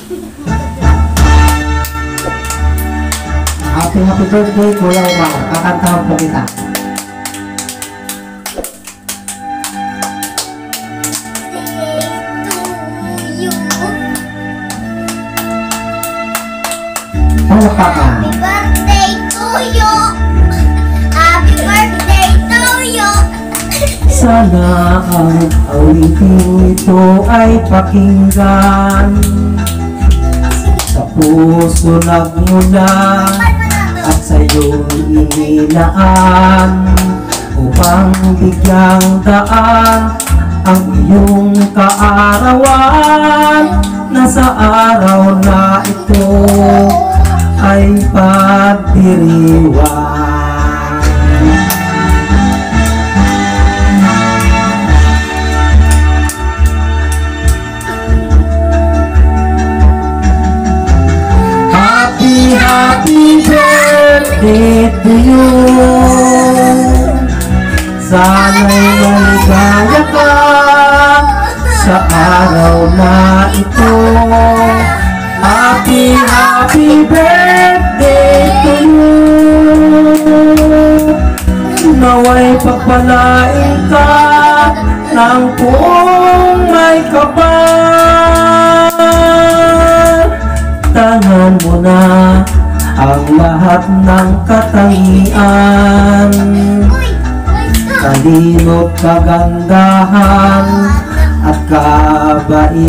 Happy birthday, Kuya Omar. Kakantahan po kita. Ano pa ka? Happy birthday to you! Happy birthday to you! Sana ang awiting ito ay pakinggan sa puso nagmula at sa'yo inilaan upang bigyang daan ang iyong kaarawan na sa araw na ito ay pagdiriwang. Happy birthday to you. Sana'y maligaya ka sa araw na ito. Happy birthday to you. Naway pagpalain ka ng buong may kapal. Tangan mo na ang lahat ng katangian, talino't kagandahan at kabaitan.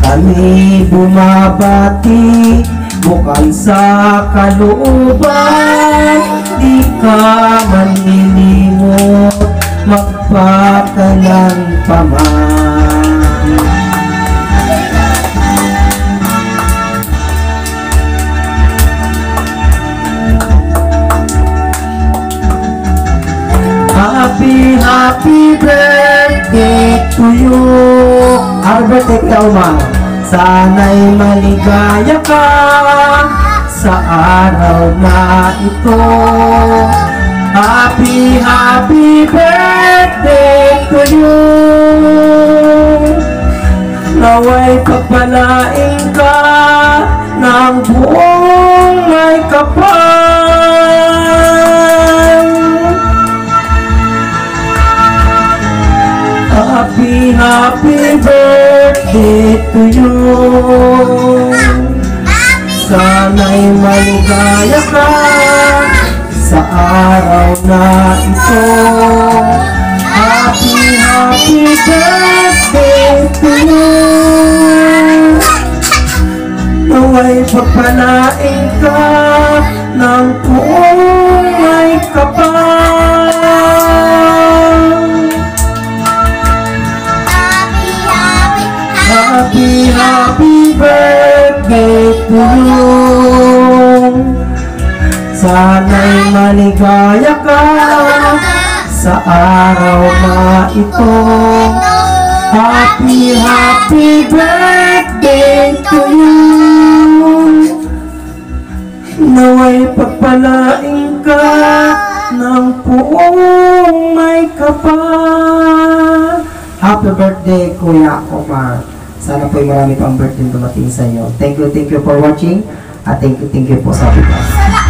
Kami bumabati bukal sa kalooban, di ka manilimot magpakailan pa man. Happy birthday to you. Happy birthday kay Omar. Sana'y maligaya ka sa araw na ito. Happy birthday to you. Naway pagpalain ka ng buong may kapal. Happy birthday to you. Sana'y maligaya ka sa araw na ito. Happy birthday to you. Naway pagpalain ka ng buong may kapal. Happy birthday to you. Sana'y maligaya ka sa araw na ito. Happy birthday to you. Naway pagpalain ka ng buong may kapal. Happy birthday, Kuya Omar. Sana po'y marami pang birthday dumating sa inyo. Thank you for watching. At thank you po sa video.